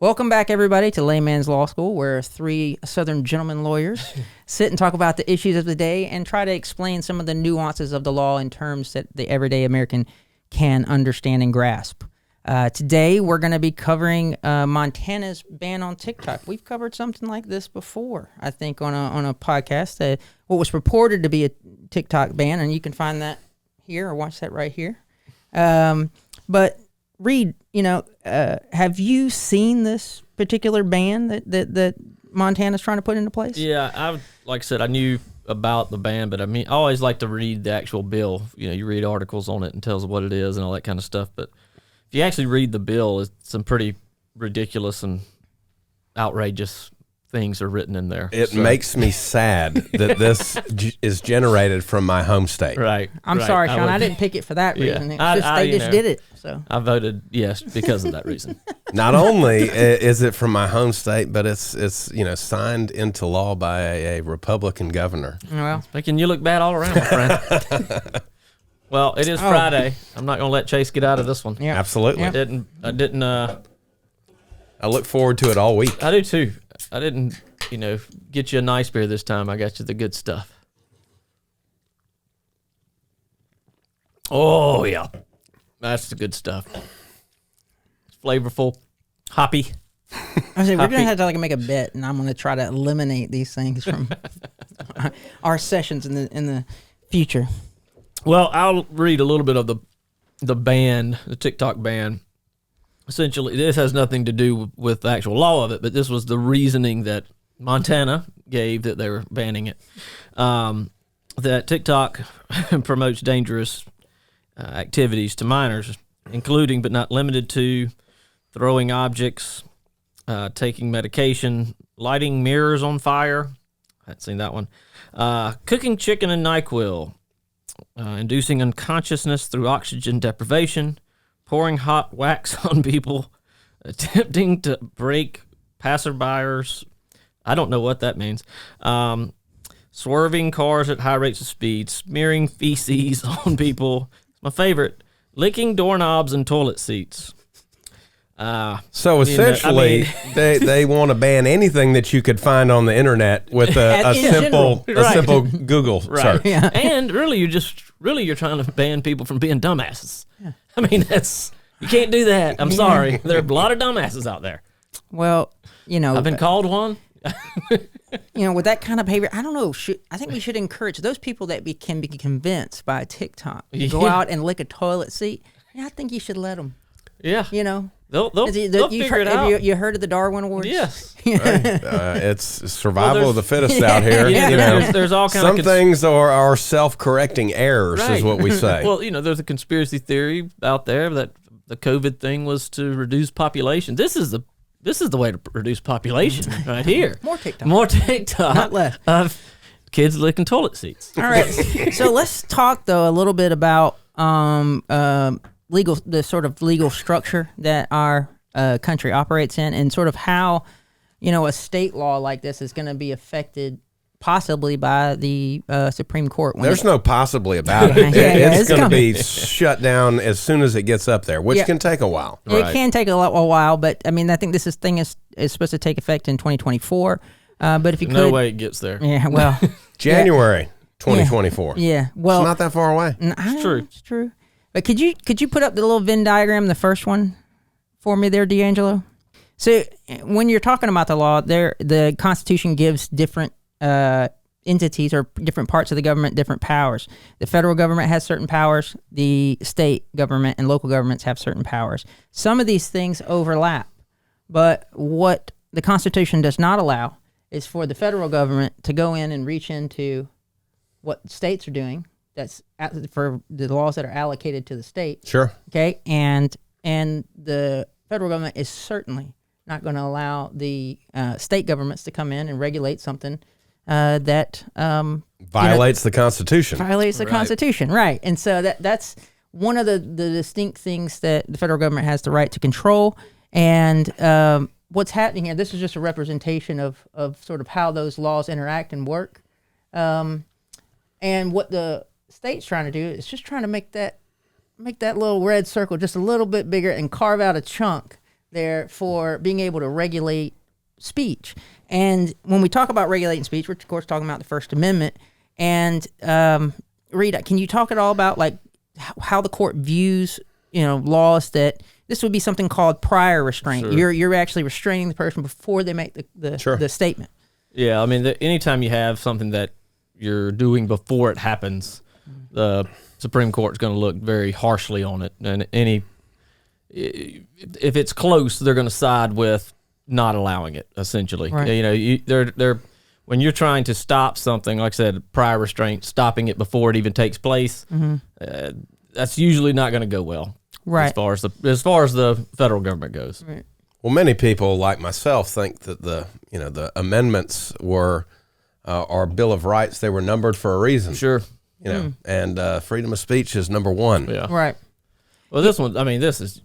Welcome back, everybody, to Layman's Law School, where three Southern gentlemen lawyers sit and talk about the issues of the day and try to explain some of the nuances of the law in terms that the everyday American can understand and grasp. Today, we're going to be covering Montana's ban on TikTok. We've covered something like this before, I think, on a podcast. What was purported to be a TikTok ban, and you can find that here or watch that right here. But Reid, have you seen this particular ban that Montana's trying to put into place? Yeah, like I said, I knew about the ban, but I always like to read the actual bill. You read articles on it and tells what it is and all that kind of stuff. But if you actually read the bill, it's some pretty ridiculous and outrageous things are written in there. It makes me sad that this is generated from my home state. Right. I'm sorry, Shawn. I didn't pick it for that reason. They just did it. So I voted yes because of that reason. Not only is it from my home state, but it's signed into law by a Republican governor. Well, it's making you look bad all around, my friend. Well, it is Friday. I'm not going to let Chace get out of this one. Yeah, absolutely. I didn't. I look forward to it all week. I do too. I didn't, get you a nice beer this time. I got you the good stuff. Oh, yeah. That's the good stuff. It's flavorful, hoppy. I say we're going to have to make a bet, and I'm going to try to eliminate these things from our sessions in the future. Well, I'll read a little bit of the ban, the TikTok ban. Essentially, this has nothing to do with the actual law of it, but this was the reasoning that Montana gave that they were banning it. That TikTok promotes dangerous activities to minors, including but not limited to throwing objects, taking medication, lighting mirrors on fire. I hadn't seen that one. Cooking chicken in NyQuil, inducing unconsciousness through oxygen deprivation, pouring hot wax on people, attempting to break passerbyers. I don't know what that means. Swerving cars at high rates of speed, smearing feces on people. My favorite, licking doorknobs and toilet seats. So essentially, they want to ban anything that you could find on the internet with a simple Google search. Yeah. And really, you're trying to ban people from being dumbasses. Yeah. You can't do that. I'm sorry. There are a lot of dumbasses out there. Well, I've been called one. With that kind of behavior, I don't know. I think we should encourage those people that can be convinced by TikTok to go out and lick a toilet seat. Yeah, I think you should let them. Yeah. They'll figure it out. You heard of the Darwin Awards? Yes. Right. It's survival of the fittest out here. There's all kinds of things are self-correcting errors, right. is what we say. Well, there's a conspiracy theory out there that the COVID thing was to reduce population. This is the way to reduce population right here. More TikTok. Not less. Of kids licking toilet seats. All right. So let's talk though a little bit about the sort of legal structure that our country operates in, and sort of how a state law like this is going to be affected possibly by the Supreme Court. There's no possibly about it. It's going to be shut down as soon as it gets up there, which can take a while. It can take a while, but I think this thing is supposed to take effect in 2024. But if you no way it gets there. Yeah, well, January 2024. Yeah, well, it's not that far away. It's true. It's true. But could you put up the little Venn diagram, the first one, for me there, D'Angelo? So when you're talking about the law, the Constitution gives different entities or different parts of the government different powers. The federal government has certain powers. The state government and local governments have certain powers. Some of these things overlap, but what the Constitution does not allow is for the federal government to go in and reach into what states are doing. That's for the laws that are allocated to the state. Sure. Okay, and the federal government is certainly not going to allow the state governments to come in and regulate something that violates the Constitution. Violates the Constitution, right? And so that's one of the distinct things that the federal government has the right to control. And what's happening here, this is just a representation of sort of how those laws interact and work. And what the state's trying to do is just trying to make that little red circle just a little bit bigger and carve out a chunk there for being able to regulate speech. And when we talk about regulating speech, we're of course talking about the First Amendment. And Reid, can you talk at all about like how the court views, laws that this would be something called prior restraint? Sure. You're actually restraining the person before they make the statement. Yeah, I mean, anytime you have something that you're doing before it happens, the Supreme Court's going to look very harshly on it. And if it's close, they're going to side with not allowing it, essentially. Right. They're when you're trying to stop something, like I said, prior restraint, stopping it before it even takes place, that's usually not going to go well. Right. As far as the federal government goes. Right. Well, many people like myself think that the amendments were our Bill of Rights. They were numbered for a reason. Sure. And freedom of speech is number one. Yeah. Right. Well, this is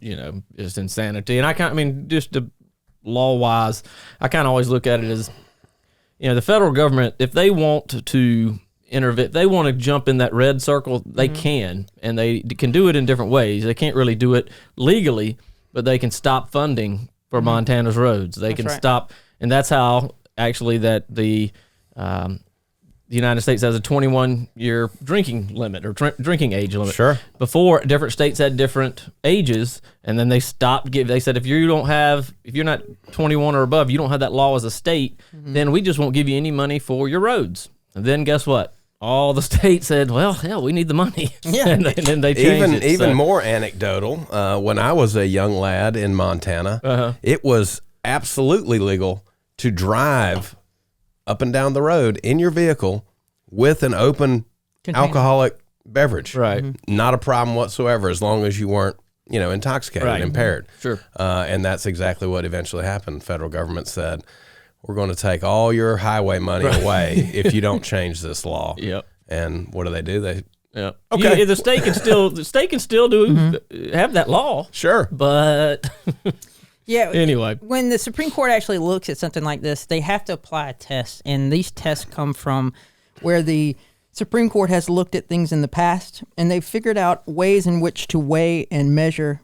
just insanity. And just law-wise, I kind of always look at it as, the federal government, if they want to intervene, they want to jump in that red circle, they can, and they can do it in different ways. They can't really do it legally, but they can stop funding for Montana's roads. They can stop, and that's how actually that the United States has a 21-year drinking limit or drinking age limit. Sure. Before, different states had different ages, and then they stopped. They said if you're not 21 or above, you don't have that law as a state, then we just won't give you any money for your roads. And then guess what? All the states said, well, hell, we need the money. Yeah. and then they changed it. Even more anecdotal, when I was a young lad in Montana, it was absolutely legal to drive up and down the road in your vehicle with an open alcoholic beverage. Right. Not a problem whatsoever, as long as you weren't, intoxicated, impaired. Sure. And that's exactly what eventually happened. The federal government said, we're going to take all your highway money away if you don't change this law. Yep. And what do? They okay. The state can still do have that law. Sure. But yeah. Anyway, when the Supreme Court actually looks at something like this, they have to apply a test, and these tests come from where the Supreme Court has looked at things in the past, and they've figured out ways in which to weigh and measure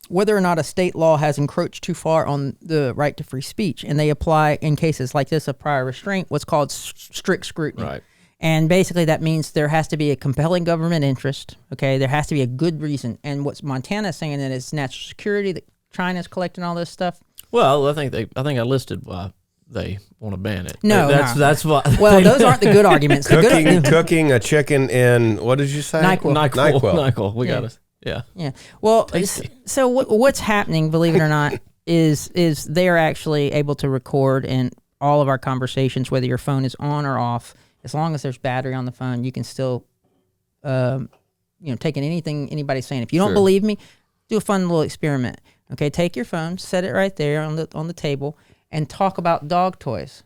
whether or not a state law has encroached too far on the right to free speech. And they apply, in cases like this of prior restraint, what's called strict scrutiny. Right. And basically that means there has to be a compelling government interest, okay? There has to be a good reason. And what Montana is saying that it's national security, that China's collecting all this stuff. Well, I think I listed why they want to ban it. No, that's why. Well, those aren't the good arguments. Cooking a chicken in, what did you say? NyQuil. We got it. Yeah. Yeah. Well, so what's happening, believe it or not, is they are actually able to record in all of our conversations, whether your phone is on or off. As long as there's battery on the phone, you can still, take in anything anybody's saying. If you don't believe me, do a fun little experiment. Okay, take your phone, set it right there on the table, and talk about dog toys.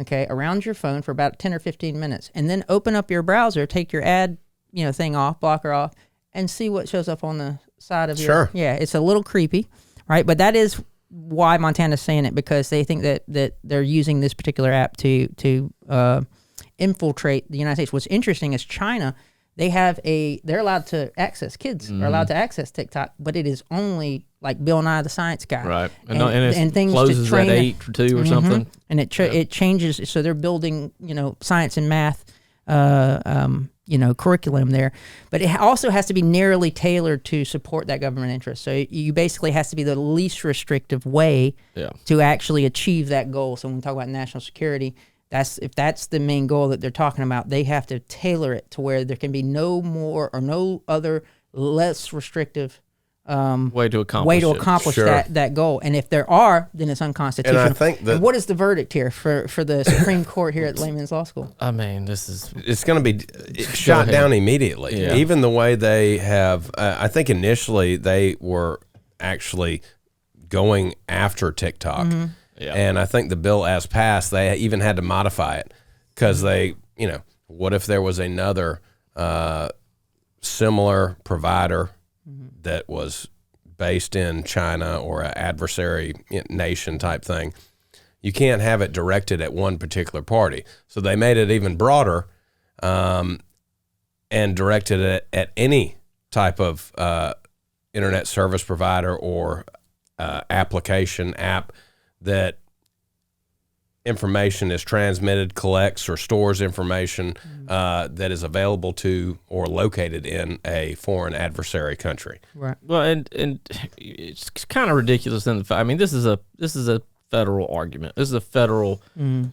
Okay, around your phone for about 10 or 15 minutes, and then open up your browser, take your ad, thing off, blocker off, and see what shows up on the side of your... Sure. Yeah, it's a little creepy, right? But that is why Montana's saying it, because they think that they're using this particular app to infiltrate the United States. What's interesting is China, they're allowed to access, kids are allowed to access TikTok, but it is only like Bill Nye the Science Guy. Right. And things closes to train at 8 or 2 or something. And it changes, so they're building, science and math curriculum there, but it also has to be narrowly tailored to support that government interest. So you basically has to be the least restrictive way to actually achieve that goal. So when we talk about national security, if that's the main goal that they're talking about, they have to tailor it to where there can be no more or no other less restrictive way to accomplish that goal. And if there are, then it's unconstitutional. And I think that, and what is the verdict here for the Supreme Court here at Layman's Law School? I mean, it's going to be shot down immediately. Yeah. Even the way they have, I think initially they were actually going after TikTok. Yeah. And I think the bill as passed, they even had to modify it because they, what if there was another similar provider that was based in China or an adversary nation type thing? You can't have it directed at one particular party. So they made it even broader and directed it at any type of internet service provider or application app that information is transmitted, collects, or stores information that is available to or located in a foreign adversary country. Right. Well, and it's kind of ridiculous in the fact. I mean, this is a federal argument. This is a federal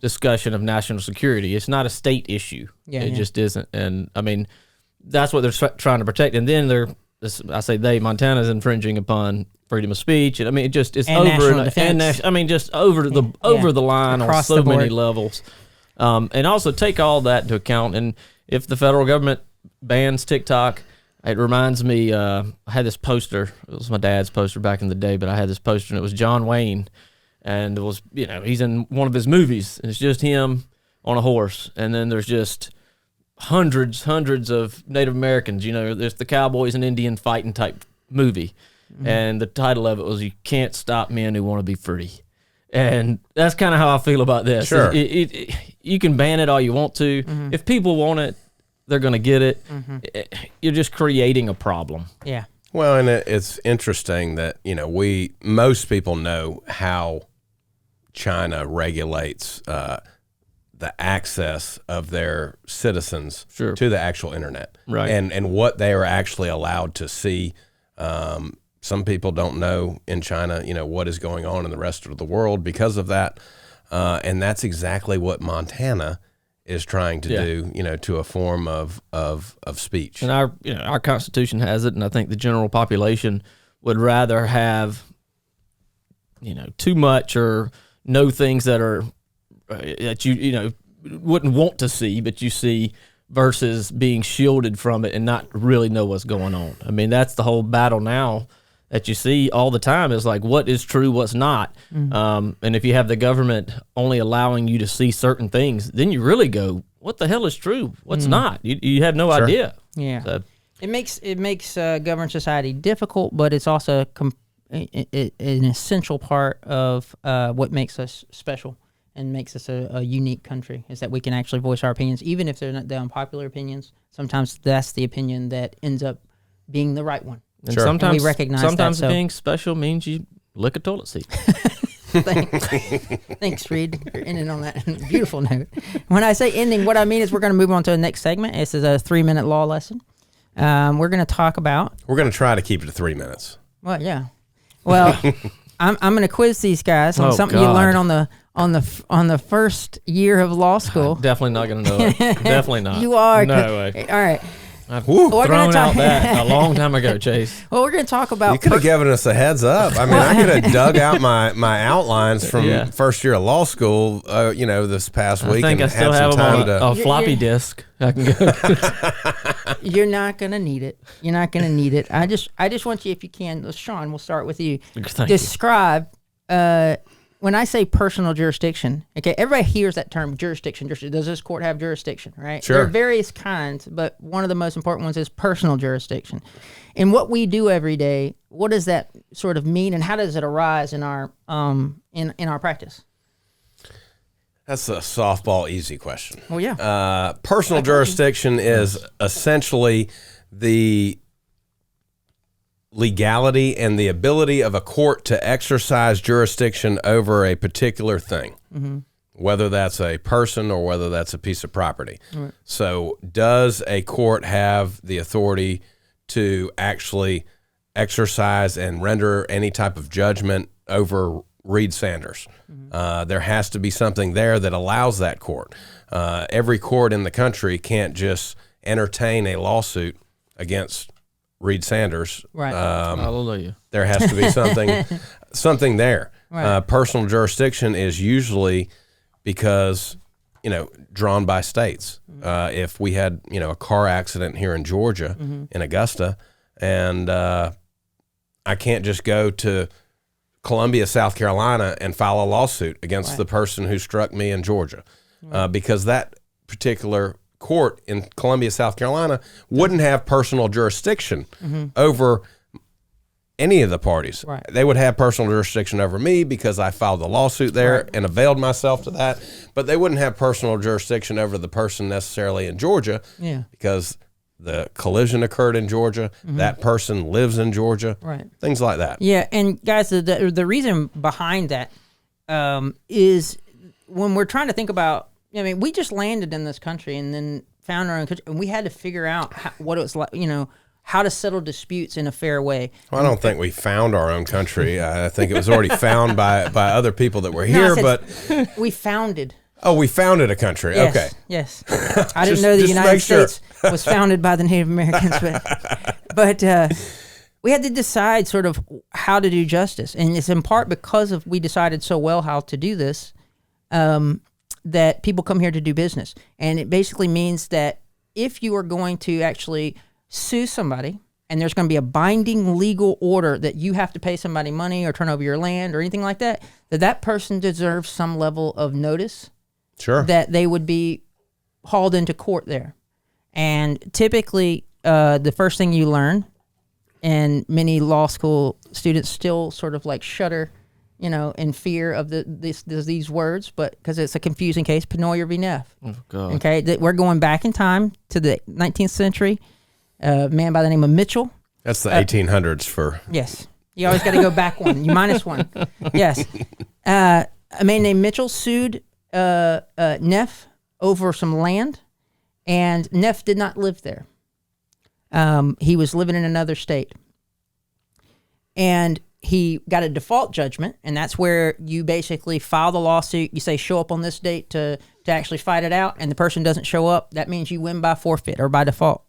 discussion of national security. It's not a state issue. Yeah, it just isn't. And I mean, that's what they're trying to protect. And then Montana's infringing upon freedom of speech. And I mean, it's over just over the line across on so the board. many levels. And also take all that into account. And if the federal government bans TikTok, it reminds me, I had this poster. It was my dad's poster back in the day, but I had this poster, and it was John Wayne. And it was, he's in one of his movies, and it's just him on a horse. And then there's just hundreds of Native Americans. There's the cowboys and Indian fighting type movie. Mm-hmm. And the title of it was, "You Can't Stop Men Who Want to Be Free." And that's kind of how I feel about this. Sure. You can ban it all you want to. Mm-hmm. If people want it, they're going to get it. Mm-hmm. You're just creating a problem. Yeah. Well, and it's interesting that, most people know how China regulates the access of their citizens Sure. to the actual internet, right? And what they are actually allowed to see. Some people don't know in China, what is going on in the rest of the world because of that, and that's exactly what Montana is trying to do, to a form of speech. And our Constitution has it, and I think the general population would rather have, too much or know things that are that you wouldn't want to see, but you see, versus being shielded from it and not really know what's going on. I mean, that's the whole battle now that you see all the time, is like, what is true, what's not. Mm-hmm. And if you have the government only allowing you to see certain things, then you really go, what the hell is true, what's not? You have no idea. Yeah. So, it makes governed society difficult, but it's also an essential part of what makes us special and makes us a unique country, is that we can actually voice our opinions, even if they're not the unpopular opinions. Sometimes that's the opinion that ends up being the right one. and Sure. sometimes And we recognize sometimes that, so- being special means you lick a toilet seat. Thanks, Reid, for ending on that beautiful note. When I say ending, what I mean is we're going to move on to the next segment. This is a 3-minute law lesson. We're going to talk about... We're going to try to keep it to 3 minutes. Well, yeah. Well, I'm going to quiz these guys on something you learn on the first year of law school. Definitely not going to know it. Definitely not. You are. No way. All right. I've thrown out that a long time ago, Chase. Well, we're going to talk about... You could have given us a heads up. I mean, I could have dug out my outlines from first year of law school, this past week. I think I still have them on a floppy disk. I can go. You're not going to need it. You're not going to need it. I just want you, if you can, Shawn, we'll start with you. Describe... when I say personal jurisdiction, okay, everybody hears that term, jurisdiction. Does this court have jurisdiction, right? Sure. There are various kinds, but one of the most important ones is personal jurisdiction. And what we do every day, what does that sort of mean, and how does it arise in our in our practice? That's a softball easy question. Well, yeah. Personal jurisdiction is essentially the legality and the ability of a court to exercise jurisdiction over a particular thing, whether that's a person or whether that's a piece of property. Right. So does a court have the authority to actually exercise and render any type of judgment over Reid Sanders? There has to be something there that allows that court. Every court in the country can't just entertain a lawsuit against Reid Sanders. Right. Hallelujah. There has to be something there. Right. Personal jurisdiction is usually because, drawn by states. If we had, a car accident here in Georgia, in Augusta, and I can't just go to Columbia, South Carolina, and file a lawsuit against the person who struck me in Georgia, because that particular court in Columbia, South Carolina wouldn't have personal jurisdiction over any of the parties. Right. They would have personal jurisdiction over me because I filed the lawsuit there and availed myself to that, but they wouldn't have personal jurisdiction over the person necessarily in Georgia because the collision occurred in Georgia, that person lives in Georgia, Right. things like that. Yeah, and guys, the reason behind that is when we're trying to think about, I mean, we just landed in this country and then found our own country, and we had to figure out what it was like, how to settle disputes in a fair way. Well, I don't think we found our own country. I think it was already found by other people that were here, but we founded. Oh, we founded a country. Yes, Okay. Yes. I didn't know the United States was founded by the Native Americans, but we had to decide sort of how to do justice. And it's in part because of we decided so well how to do this that people come here to do business. And it basically means that if you are going to actually sue somebody and there's going to be a binding legal order that you have to pay somebody money or turn over your land or anything like that, that person deserves some level of notice. Sure. That they would be hauled into court there. And typically, the first thing you learn, and many law school students still sort of like shudder, in fear of these words, but because it's a confusing case, Penoyer v. Neff. Oh, God. Okay, we're going back in time to the 19th century. A man by the name of Mitchell. That's the 1800s for... Yes. You always got to go back one. You minus one. Yes. A man named Mitchell sued Neff over some land, and Neff did not live there. He was living in another state. And he got a default judgment, and that's where you basically file the lawsuit. You say, show up on this date to actually fight it out, and the person doesn't show up. That means you win by forfeit or by default.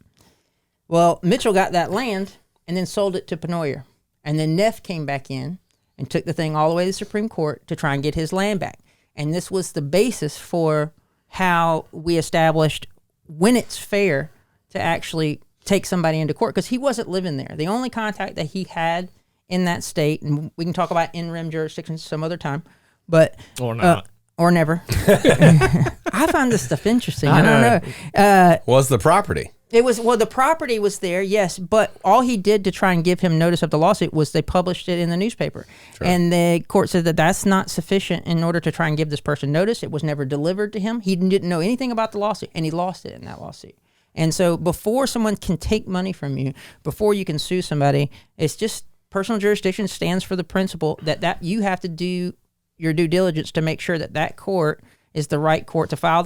Well, Mitchell got that land and then sold it to Penoyer. And then Neff came back in and took the thing all the way to the Supreme Court to try and get his land back. And this was the basis for how we established when it's fair to actually take somebody into court, because he wasn't living there. The only contact that he had in that state, and we can talk about in rem jurisdictions some other time, but or not. Or never. I find this stuff interesting. I don't know. Was the property? It was, well, the property was there, yes, but all he did to try and give him notice of the lawsuit was they published it in the newspaper. Sure. And the court said that that's not sufficient in order to try and give this person notice. It was never delivered to him. He didn't know anything about the lawsuit, and he lost it in that lawsuit. And so before someone can take money from you, before you can sue somebody, it's just personal jurisdiction stands for the principle that you have to do your due diligence to make sure that court is the right court to file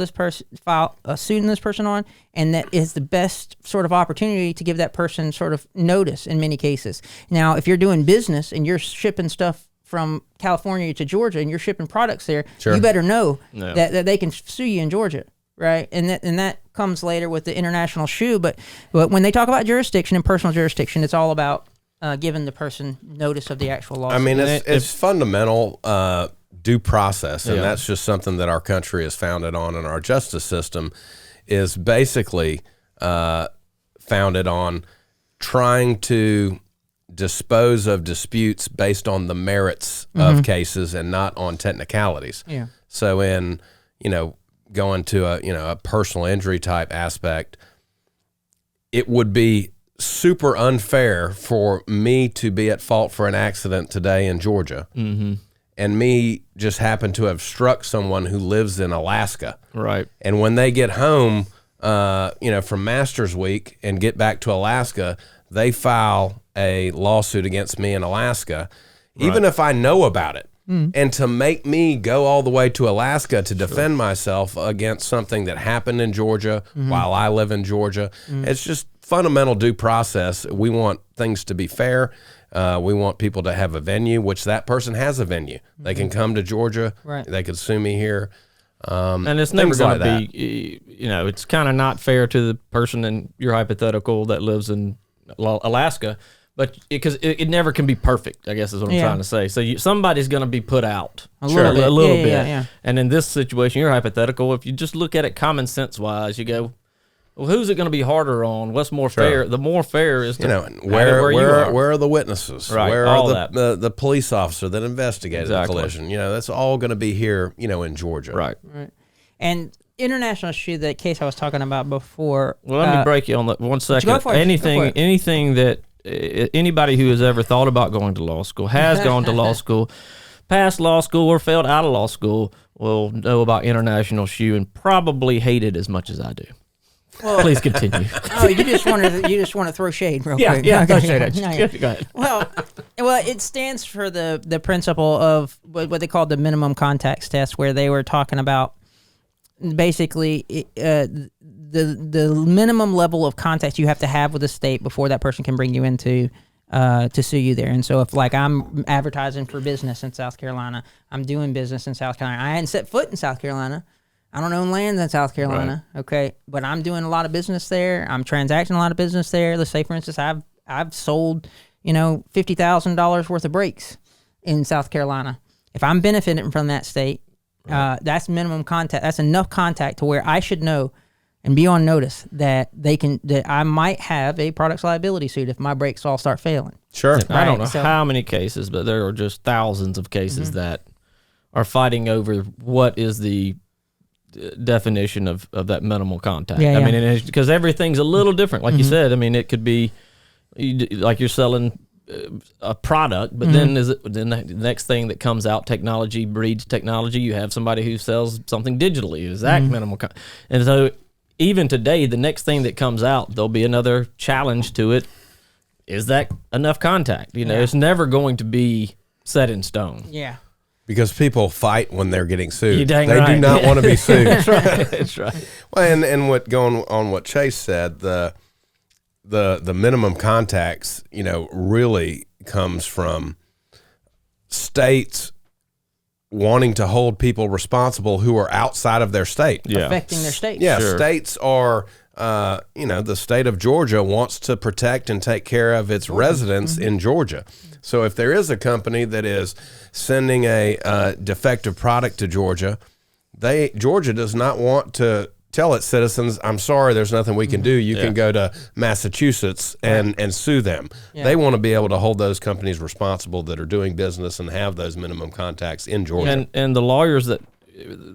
a suit in this person on, and that is the best sort of opportunity to give that person sort of notice in many cases. Now, if you're doing business and you're shipping stuff from California to Georgia and you're shipping products there, sure, you better know that they can sue you in Georgia, right? And that comes later with the international shoe. But when they talk about jurisdiction and personal jurisdiction, it's all about giving the person notice of the actual lawsuit. I mean, it's fundamental due process, and that's just something that our country is founded on, and our justice system is basically founded on trying to dispose of disputes based on the merits of cases and not on technicalities. Yeah. So in, going to a personal injury type aspect, it would be super unfair for me to be at fault for an accident today in Georgia. Mm-hmm. And me just happen to have struck someone who lives in Alaska. Right. And when they get home, from Masters Week and get back to Alaska, they file a lawsuit against me in Alaska, even if I know about it. And to make me go all the way to Alaska to defend myself against something that happened in Georgia while I live in Georgia, it's just fundamental due process. We want things to be fair. We want people to have a venue, which that person has a venue. They can come to Georgia. Right. They could sue me here. And it's never going to be, it's kind of not fair to the person in your hypothetical that lives in Alaska, but because it never can be perfect, I guess is what I'm trying to say. So somebody's going to be put out a little bit. Yeah. And in this situation, your hypothetical, if you just look at it common sense wise, you go, well, who's it going to be harder on? What's more fair? The more fair is to where are the witnesses? Right, where are the police officer that investigated the collision? That's all going to be here, in Georgia. Right. And international shoe that case I was talking about before. Well, let me break you on that 1 second. Go for it. Anything that anybody who has ever thought about going to law school, has gone to law school, passed law school, or failed out of law school will know about international shoe and probably hate it as much as I do. Please continue. Oh, you just want to throw shade real quick. Yeah, Okay. don't say that. No, yeah. Go ahead. Well, it stands for the principle of what they call the minimum contacts test, where they were talking about basically the minimum level of contact you have to have with the state before that person can bring you into to sue you there. And so if like I'm advertising for business in South Carolina, I'm doing business in South Carolina. I hadn't set foot in South Carolina. I don't own land in South Carolina, okay? But I'm doing a lot of business there. I'm transacting a lot of business there. Let's say, for instance, I've sold, $50,000 worth of brakes in South Carolina. If I'm benefiting from that state, that's minimum contact. That's enough contact to where I should know and be on notice that I might have a products liability suit if my brakes all start failing. Sure. I don't know how many cases, but there are just thousands of cases that are fighting over what is the definition of that minimal contact. I mean, because everything's a little different. Like you said, I mean, it could be like you're selling a product, but then the next thing that comes out, technology breeds technology. You have somebody who sells something digitally. Is that minimal? And so even today, the next thing that comes out, there'll be another challenge to it. Is that enough contact? It's never going to be set in stone. Yeah. Because people fight when they're getting sued. They do not want to be sued. That's right. Well, and what going on what Chace said, the minimum contacts, really comes from states wanting to hold people responsible who are outside of their state. Affecting their state. Yeah, states are, the state of Georgia wants to protect and take care of its residents in Georgia. So if there is a company that is sending a defective product to Georgia, Georgia does not want to tell its citizens, I'm sorry, there's nothing we can do. You can go to Massachusetts and sue them. Yeah. They want to be able to hold those companies responsible that are doing business and have those minimum contacts in Georgia. And the lawyers that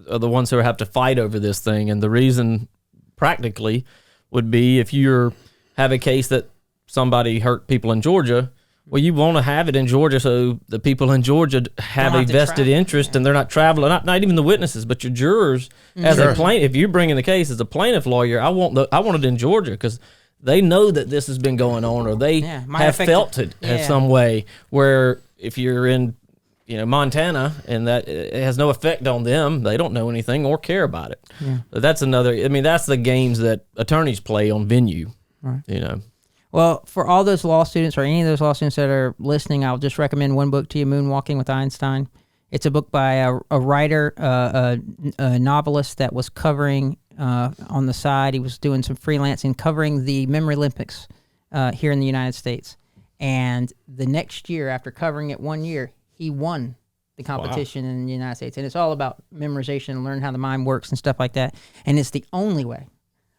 are the ones who have to fight over this thing, and the reason practically would be if you have a case that somebody hurt people in Georgia, well, you want to have it in Georgia so the people in Georgia have a vested interest and they're not traveling, not even the witnesses, but your jurors. As a plaintiff, if you're bringing the case as a plaintiff lawyer, I want it in Georgia because they know that this has been going on, or they have felt it in some way, where if you're in Montana and that it has no effect on them, they don't know anything or care about it. But that's that's the games that attorneys play on venue, right. Well, for all those law students or any of those law students that are listening, I'll just recommend one book to you, Moonwalking with Einstein. It's a book by a writer, a novelist that was covering on the side. He was doing some freelancing covering the Memory Olympics here in the United States. And the next year, after covering it 1 year, he won the competition in the United States. And it's all about memorization and learn how the mind works and stuff like that. And it's the only way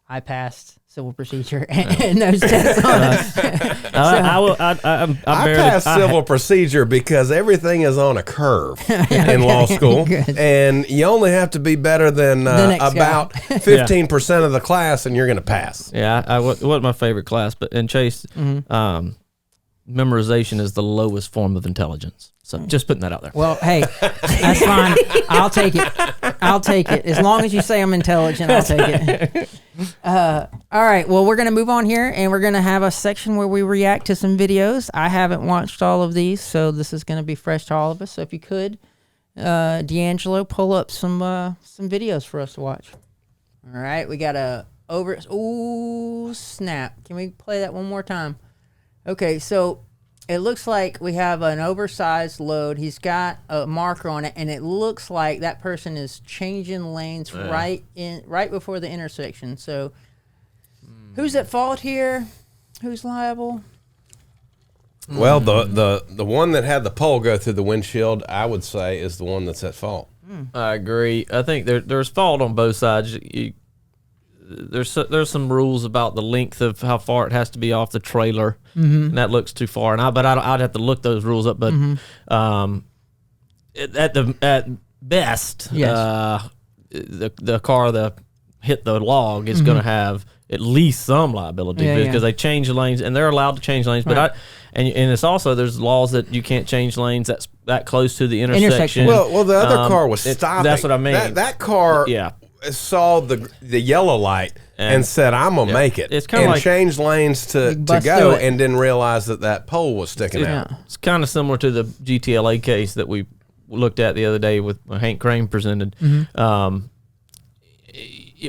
I passed civil procedure and those tests on it. I passed civil procedure because everything is on a curve in law school, and you only have to be better than about 15% of the class, and you're going to pass. Yeah, it wasn't my favorite class, but in Chace, memorization is the lowest form of intelligence. So just putting that out there. Well, hey, that's fine. I'll take it. As long as you say I'm intelligent, I'll take it. All right. Well, we're going to move on here, and we're going to have a section where we react to some videos. I haven't watched all of these, so this is going to be fresh to all of us. So if you could, D'Angelo, pull up some videos for us to watch. All right. We got ooh, snap. Can we play that one more time? Okay, so it looks like we have an oversized load. He's got a marker on it, and it looks like that person is changing lanes right before the intersection. So who's at fault here? Who's liable? Well, the one that had the pole go through the windshield, I would say, is the one that's at fault. I agree. I think there's fault on both sides. There's some rules about the length of how far it has to be off the trailer, and that looks too far. And I'd have to look those rules up. But at best, the car that hit the log is going to have at least some liability because they change lanes, and they're allowed to change lanes. But and it's also there's laws that you can't change lanes that close to the intersection. Well, the other car was stopping. That's what I mean. That car. saw the yellow light and said, "I'm gonna make it," It's kind of and like changed lanes to bust go, through it. and didn't realize that pole was sticking out. It's kind of similar to the GTLA case that we looked at the other day with Hank Crane presented.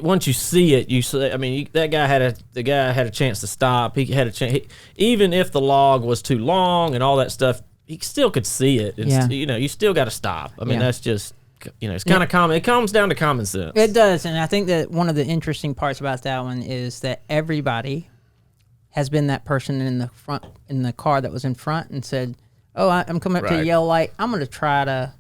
Once you see it, you say, I mean, the guy had a chance to stop. He had a chance. Even if the log was too long and all that stuff, he still could see it. It's, you know, you still got to stop. I mean, that's just, you know, it's kind of common. It comes down to common sense. It does, and I think that one of the interesting parts about that one is that everybody has been that person in the front, in the car that was in front, and said, "Oh, I'm coming up to a yellow light. I'm going to try to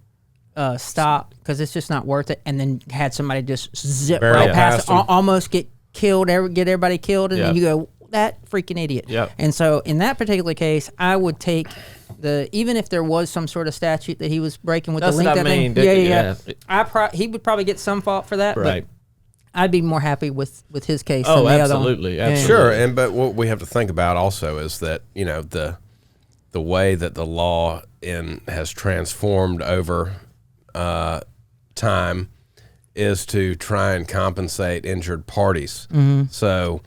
stop because it's just not worth it," and then had somebody just zip right past, almost get killed, get everybody killed, and then you go, "That freaking idiot." Yep. And so in that particular case, I would take even if there was some sort of statute that he was breaking with That's the link, what I mean. he would probably get some fault for that, Right. but I'd be more happy with his case. Oh, than the absolutely, other one. Sure, but what we have to think about also is that, you know, the way that the law has transformed over time is to try and compensate injured parties. So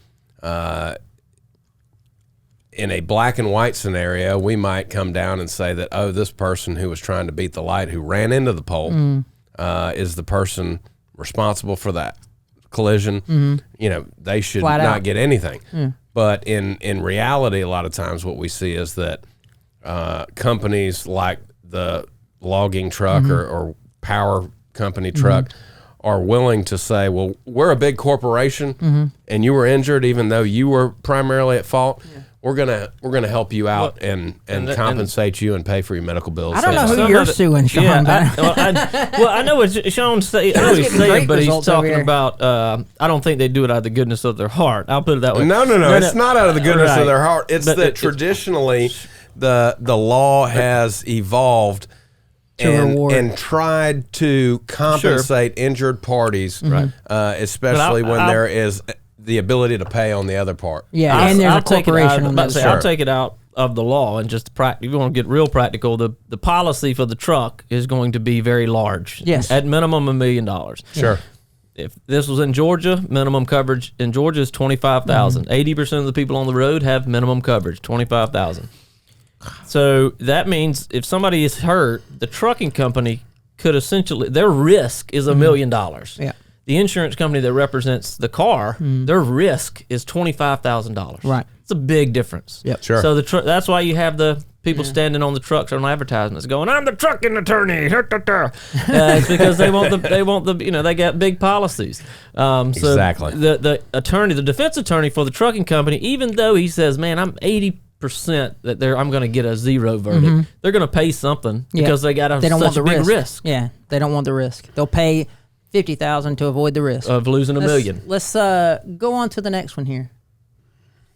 in a black and white scenario, we might come down and say that, oh, this person who was trying to beat the light, who ran into the pole, is the person responsible for that collision. You know, they should not get anything. But in reality, a lot of times what we see is that companies like the logging truck or power company truck are willing to say, well, we're a big corporation and you were injured even though you were primarily at fault. We're gonna help you out and compensate you and pay for your medical bills. I don't know who you're suing, Shawn. I know what Shawn's saying. I know he's saying, but he's talking about. I don't think they do it out of the goodness of their heart. I'll put it that way. No. It's not out of the goodness of their heart. It's that traditionally the law has evolved and tried to compensate injured parties, especially when there is the ability to pay on the other part. Yeah, and there's a corporation on that. I'll take it out of the law and just if you want to get real practical, the policy for the truck is going to be very large. Yes. At minimum $1 million. Sure. If this was in Georgia, minimum coverage in Georgia is $25,000. 80% of the people on the road have minimum coverage, $25,000. So that means if somebody is hurt, the trucking company could essentially, their risk is $1 million. Yeah. The insurance company that represents the car, their risk is $25,000. Right. It's a big difference. Yep. Sure. So that's why you have the people standing on the trucks on advertisements going, "I'm the trucking attorney." It's because they want the they got big policies. So Exactly. The attorney, the defense attorney for the trucking company, even though he says, "Man, I'm 80% that I'm going to get a zero verdict," they're going to pay something because they got such a big risk. Yeah, they don't want the risk. They'll pay $50,000 to avoid the risk of losing $1 million. Let's go on to the next one here.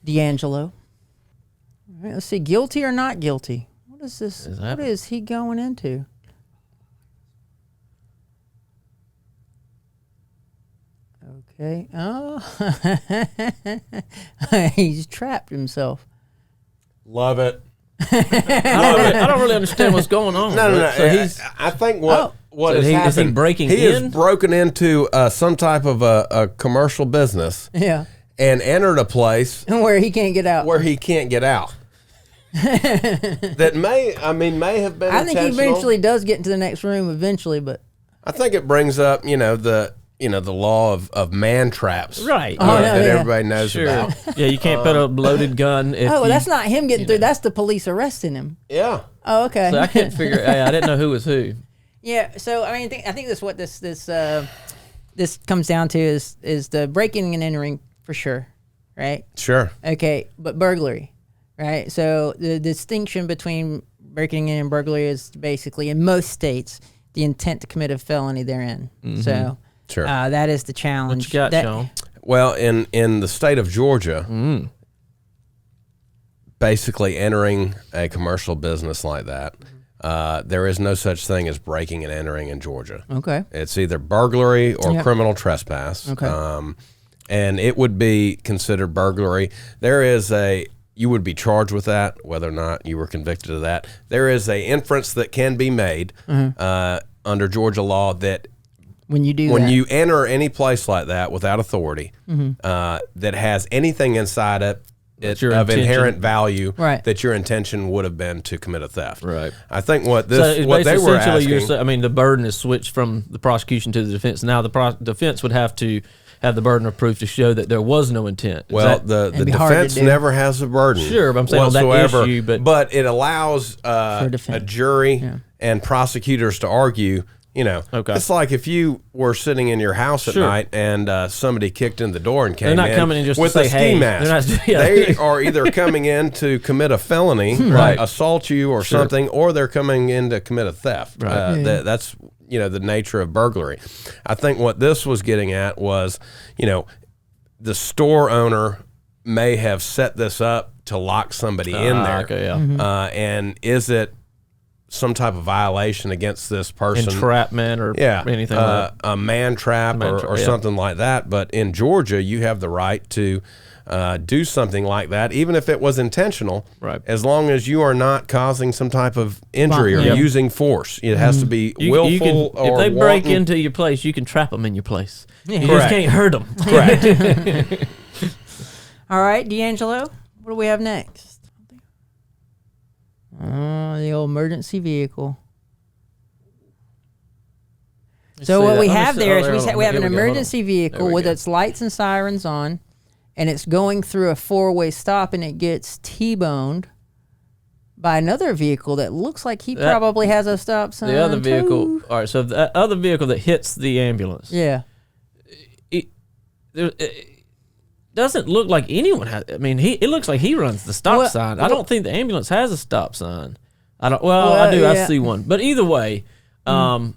D'Angelo. All right, let's see, guilty or not guilty? What is this? What is he going into? Okay. Oh, he's trapped himself. Love it. I don't really understand what's going on. No. So I think what has happened, is he breaking he in? has broken into some type of a commercial business Yeah. and entered a place Where he can't get out. where he can't get out. That may have been I think he intentional. eventually does get into the next room eventually, but I think it brings up, the law of man traps, Right. that everybody knows about. Yeah, you can't put a loaded gun. that's not him getting through. That's the police arresting him. Yeah. Oh, okay. So I can't figure. I didn't know who was who. Yeah. So I mean, I think that's what this comes down to is the breaking and entering for sure, right? Sure. Okay, but burglary, right? So the distinction between breaking in and burglary is basically in most states the intent to commit a felony therein. So. Sure. That is the challenge. What you got, Shawn? Well, in the state of Georgia, basically entering a commercial business like that, there is no such thing as breaking and entering in Georgia. Okay. It's either burglary or criminal trespass. Okay. And it would be considered burglary. You would be charged with that, whether or not you were convicted of that. There is a inference that can be made under Georgia law that when you do when that. you enter any place like that without authority, that has anything inside it your of intention. inherent value, Right. that your intention would have been to commit a theft. Right. I think what So it's what they were essentially asking. I mean, the burden is switched from the prosecution to the defense. Now the defense would have to have the burden of proof to show that there was no intent. Well, that, the be hard to defense do. never has a burden. Sure, but I'm saying on that whatsoever, issue, but it allows a defense. jury and prosecutors to argue. Okay. It's like if you were sitting in your house at Sure. night and somebody kicked in the door and came They're not in coming in just to with say, a ski "Hey." mask. They're not- yeah. They are either coming in to commit a felony, Right. assault you or Sure. something, or they're coming in to commit a theft. Right. That's the nature of burglary. I think what this was getting at was, the store owner may have set this up to lock somebody in there. Okay, yeah. And is it some type of violation against this person? Entrapment or anything like that. A man trap or yeah. something like that. But in Georgia, you have the right to do something like that, even if it was intentional, Right. as long as you are not causing some type of injury or Yep. using force. It has to be willful You can, or if they break wanton. into your place, you can trap them in your place. You just Correct. can't hurt them. Correct. All right, D'Angelo, what do we have next? The old emergency vehicle. So what we have there is we have an emergency vehicle with its lights and sirens on, and it's going through a four-way stop, and it gets T-boned by another vehicle that looks like he probably has a stop sign. The other vehicle. too. All right, so the other vehicle that hits the ambulance. Yeah. It doesn't look like anyone has. I mean, it looks like he runs the stop sign. I don't think the ambulance has a stop sign. I don't. Well, I do. yeah. I see one. But either way, I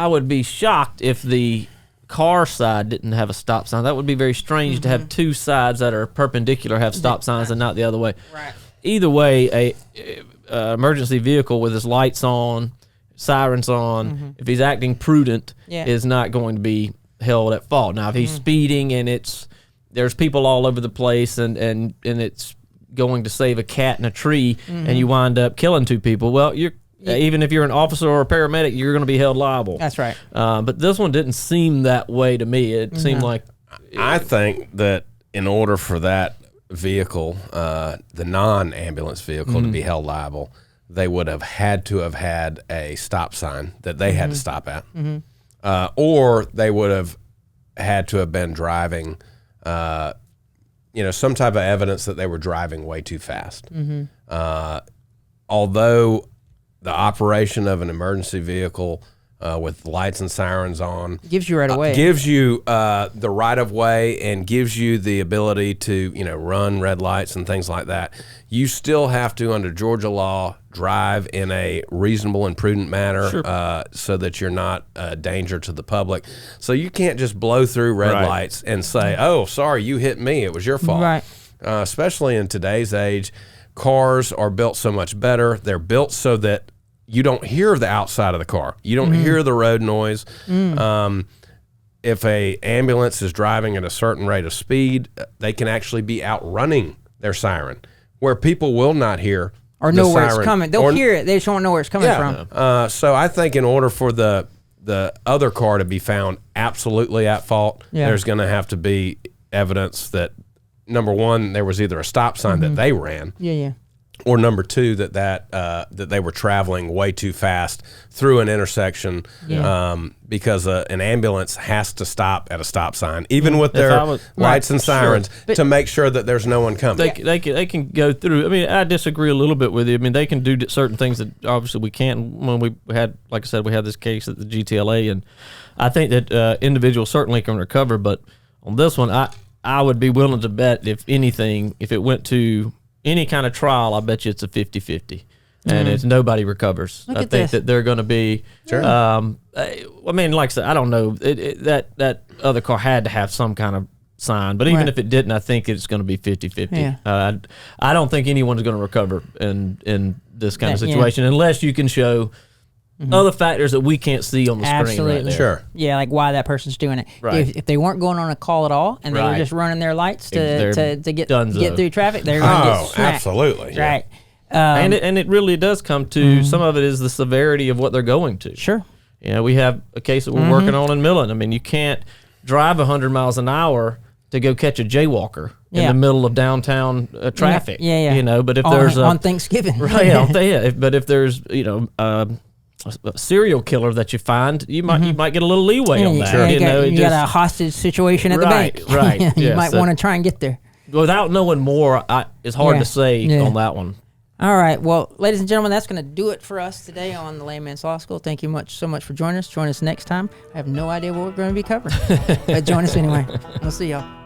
would be shocked if the car side didn't have a stop sign. That would be very strange to have two sides that are perpendicular have stop signs and not the other way. Right. Either way, a emergency vehicle with his lights on, sirens on, if he's acting prudent, is not going to be held at fault. Now, if he's speeding and there's people all over the place and it's going to save a cat in a tree and you wind up killing two people, well, even if you're an officer or a paramedic, you're going to be held liable. That's right. But this one didn't seem that way to me. It seemed like I think that in order for that vehicle, the non-ambulance vehicle, to be held liable, they would have had a stop sign that they had to stop at. Or they would have had to have been driving, some type of evidence that they were driving way too fast. Although the operation of an emergency vehicle with lights and sirens on Gives you right away. gives you the right of way and gives you the ability to run red lights and things like that. You still have to, under Georgia law, drive in a reasonable and prudent manner so that you're not a danger to the public. So you can't just blow through red lights and say, "Oh, sorry, you hit me. It was your fault." Right. Especially in today's age, cars are built so much better. They're built so that you don't hear the outside of the car. You don't hear the road noise. If a ambulance is driving at a certain rate of speed, they can actually be outrunning their siren, where people will not hear Or the know where it's siren. coming. They'll hear it. They just won't know where it's coming from. So I think in order for the other car to be found absolutely at fault, there's going to have to be evidence that, number one, there was either a stop sign that they ran, Yeah. or number two, that they were traveling way too fast through an intersection, because an ambulance has to stop at a stop sign, even with their lights and sirens, to make sure that there's no one coming. they can go through. I mean, I disagree a little bit with you. I mean, they can do certain things that obviously we can't. When we had, like I said, we had this case at the GTLA, and I think that individuals certainly can recover. But on this one, I would be willing to bet, if anything, if it went to any kind of trial, I bet you it's a 50-50. And it's nobody recovers. I think that they're going to be. Sure. I mean, like I said, I don't know. That other car had to have some kind of sign, but even if it didn't, I think it's going to be 50-50. Yeah. I don't think anyone's going to recover in this kind of situation unless you can show other factors that we can't see on the screen right there. Sure. Yeah, like why that person's doing it. Right. If they weren't going on a call at all and they were just running their lights to get through traffic, they're going to get smacked. Absolutely. Right. And it really does come to some of it is the severity of what they're going to. Sure. You know, we have a case that we're working on in Millen. I mean, you can't drive 100 miles an hour to go catch a jaywalker in the middle of downtown traffic. Yeah. You know, but if on Thanksgiving, right? But if there's a serial killer that you find, you might get a little leeway on that. Sure. You know, you got a hostage situation at the bank. Right. You might want to try and get there. Without knowing more, it's hard to say on that one. All right. Well, ladies and gentlemen, that's going to do it for us today on the Layman's Law School. Thank you so much for joining us. Join us next time. I have no idea what we're going to be covering. But join us anyway. We'll see y'all.